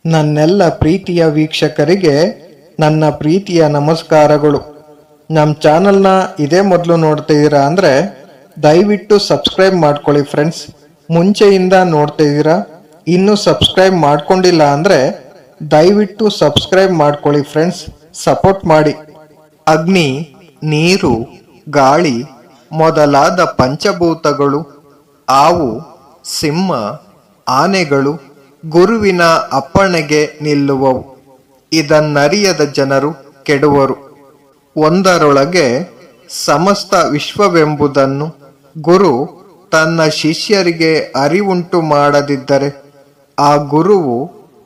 ನನ್ನೆಲ್ಲ ಪ್ರೀತಿಯ ವೀಕ್ಷಕರಿಗೆ ನನ್ನ ಪ್ರೀತಿಯ ನಮಸ್ಕಾರಗಳು. ನಮ್ಮ ಚಾನಲ್ನ ಇದೇ ಮೊದಲು ನೋಡ್ತಿದ್ದೀರಾ ಅಂದರೆ ದಯವಿಟ್ಟು ಸಬ್ಸ್ಕ್ರೈಬ್ ಮಾಡ್ಕೊಳ್ಳಿ ಫ್ರೆಂಡ್ಸ್. ಮುಂಚೆಯಿಂದ ನೋಡ್ತಿದ್ದೀರಾ, ಇನ್ನೂ ಸಬ್ಸ್ಕ್ರೈಬ್ ಮಾಡ್ಕೊಂಡಿಲ್ಲ ಅಂದರೆ ದಯವಿಟ್ಟು ಸಬ್ಸ್ಕ್ರೈಬ್ ಮಾಡ್ಕೊಳ್ಳಿ ಫ್ರೆಂಡ್ಸ್, ಸಪೋರ್ಟ್ ಮಾಡಿ. ಅಗ್ನಿ, ನೀರು, ಗಾಳಿ ಮೊದಲಾದ ಪಂಚಭೂತಗಳು, ಆವು, ಸಿಂಹ, ಆನೆಗಳು ಗುರುವಿನ ಅಪ್ಪಣೆಗೆ ನಿಲ್ಲುವವು. ಇದನ್ನರಿಯದ ಜನರು ಕೆಡುವರು. ಒಂದರೊಳಗೆ ಸಮಸ್ತ ವಿಶ್ವವೆಂಬುದನ್ನು ಗುರು ತನ್ನ ಶಿಷ್ಯರಿಗೆ ಅರಿವುಂಟು ಮಾಡದಿದ್ದರೆ ಆ ಗುರುವು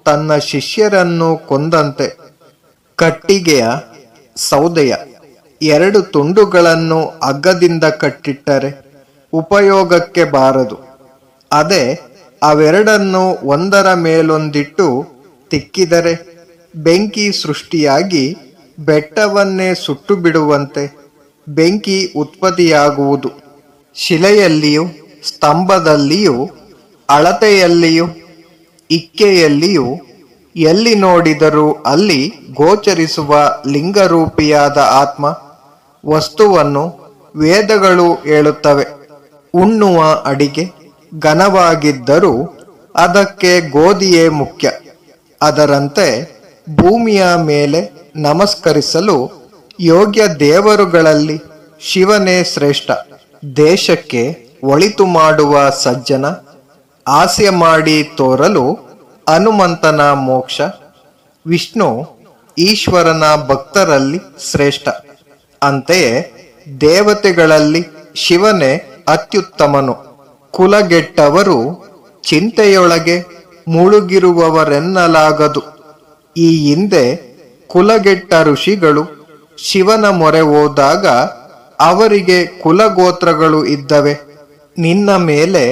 ತನ್ನ ಶಿಷ್ಯರನ್ನು ಕೊಂದಂತೆ. ಕಟ್ಟಿಗೆಯ ಸೌದೆಯ ಎರಡು ತುಂಡುಗಳನ್ನು ಹಗ್ಗದಿಂದ ಕಟ್ಟಿಟ್ಟರೆ ಉಪಯೋಗಕ್ಕೆ ಬಾರದು. ಅದೇ ಅವೆರಡನ್ನು ಒಂದರ ಮೇಲೊಂದಿಟ್ಟು ತಿಕ್ಕಿದರೆ ಬೆಂಕಿ ಸೃಷ್ಟಿಯಾಗಿ ಬೆಟ್ಟವನ್ನೇ ಸುಟ್ಟು ಬಿಡುವಂತೆ ಬೆಂಕಿ ಉತ್ಪತ್ತಿಯಾಗುವುದು. ಶಿಲೆಯಲ್ಲಿಯೂ ಸ್ತಂಭದಲ್ಲಿಯೂ ಅಳತೆಯಲ್ಲಿಯೂ ಇಕ್ಕೆಯಲ್ಲಿಯೂ ಎಲ್ಲಿ ನೋಡಿದರೂ ಅಲ್ಲಿ ಗೋಚರಿಸುವ ಲಿಂಗರೂಪಿಯಾದ ಆತ್ಮ ವಸ್ತುವನ್ನು ವೇದಗಳು ಹೇಳುತ್ತವೆ. ಉಣ್ಣುವ ಅಡಿಗೆ ಘನವಾಗಿದ್ದರೂ ಅದಕ್ಕೆ ಗೋಧಿಯೇ ಮುಖ್ಯ. ಅದರಂತೆ ಭೂಮಿಯ ಮೇಲೆ ನಮಸ್ಕರಿಸಲು ಯೋಗ್ಯ ದೇವರುಗಳಲ್ಲಿ ಶಿವನೇ ಶ್ರೇಷ್ಠ. ದೇಶಕ್ಕೆ ಒಳಿತು ಮಾಡುವ ಸಜ್ಜನ, ಹಾಸ್ಯ ಮಾಡಿ ತೋರಲು ಹನುಮಂತನ ಮೋಕ್ಷ. ವಿಷ್ಣು ಈಶ್ವರನ ಭಕ್ತರಲ್ಲಿ ಶ್ರೇಷ್ಠ. ಅಂತೆಯೇ ದೇವತೆಗಳಲ್ಲಿ ಶಿವನೇ ಅತ್ಯುತ್ತಮನು. ಕುಲಗೆಟ್ಟವರು ಚಿಂತೆಯೊಳಗೆ ಮುಳುಗಿರುವವರೆನ್ನಲಾಗದು. ಈ ಹಿಂದೆ ಕುಲಗೆಟ್ಟ ಋಷಿಗಳು ಶಿವನ ಮೊರೆ ಹೋದಾಗ ಅವರಿಗೆ ಕುಲಗೋತ್ರಗಳು ಇದ್ದವೆ. ನಿನ್ನ ಮೇಲೆ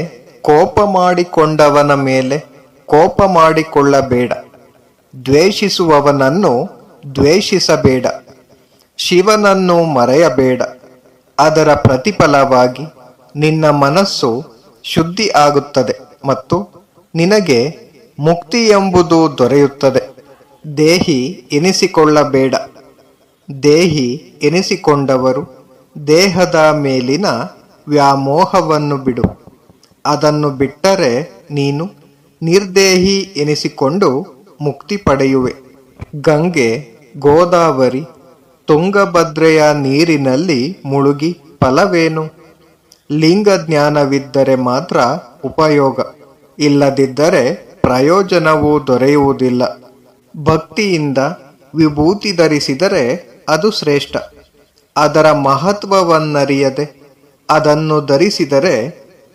ಕೋಪ ಮಾಡಿಕೊಂಡವನ ಮೇಲೆ ಕೋಪ ಮಾಡಿಕೊಳ್ಳಬೇಡ, ದ್ವೇಷಿಸುವವನನ್ನು ದ್ವೇಷಿಸಬೇಡ, ಶಿವನನ್ನು ಮರೆಯಬೇಡ. ಅದರ ಪ್ರತಿಫಲವಾಗಿ ನಿನ್ನ ಮನಸ್ಸು ಶುದ್ಧಿ ಆಗುತ್ತದೆ ಮತ್ತು ನಿನಗೆ ಮುಕ್ತಿ ಎಂಬುದು ದೊರೆಯುತ್ತದೆ. ದೇಹಿ ಎನಿಸಿಕೊಳ್ಳಬೇಡ. ದೇಹಿ ಎನಿಸಿಕೊಂಡವರು ದೇಹದ ಮೇಲಿನ ವ್ಯಾಮೋಹವನ್ನು ಬಿಡು. ಅದನ್ನು ಬಿಟ್ಟರೆ ನೀನು ನಿರ್ದೇಹಿ ಎನಿಸಿಕೊಂಡು ಮುಕ್ತಿ ಪಡೆಯುವೆ. ಗಂಗೆ, ಗೋದಾವರಿ, ತುಂಗಭದ್ರೆಯ ನೀರಿನಲ್ಲಿ ಮುಳುಗಿ ಫಲವೇನು? ಲಿಂಗ ಜ್ಞಾನವಿದ್ದರೆ ಮಾತ್ರ ಉಪಯೋಗ, ಇಲ್ಲದಿದ್ದರೆ ಪ್ರಯೋಜನವೂ ದೊರೆಯುವುದಿಲ್ಲ. ಭಕ್ತಿಯಿಂದ ವಿಭೂತಿ ಧರಿಸಿದರೆ ಅದು ಶ್ರೇಷ್ಠ. ಅದರ ಮಹತ್ವವನ್ನರಿಯದೆ ಅದನ್ನು ಧರಿಸಿದರೆ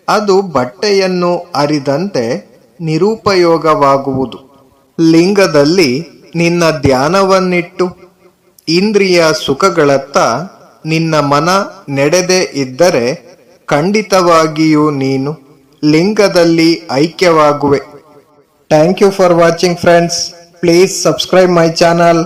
ಅದು ಬಟ್ಟೆಯನ್ನು ಅರಿದಂತೆ ನಿರುಪಯೋಗವಾಗುವುದು. ಲಿಂಗದಲ್ಲಿ ನಿನ್ನ ಧ್ಯಾನವನ್ನಿಟ್ಟು ಇಂದ್ರಿಯ ಸುಖಗಳತ್ತ ನಿನ್ನ ಮನ ನಡೆದೇ ಇದ್ದರೆ ಖಂಡಿತವಾಗಿಯೂ ನೀನು ಲಿಂಗದಲ್ಲಿ ಐಕ್ಯವಾಗುವೆ. Thank you for watching friends. Please subscribe my channel.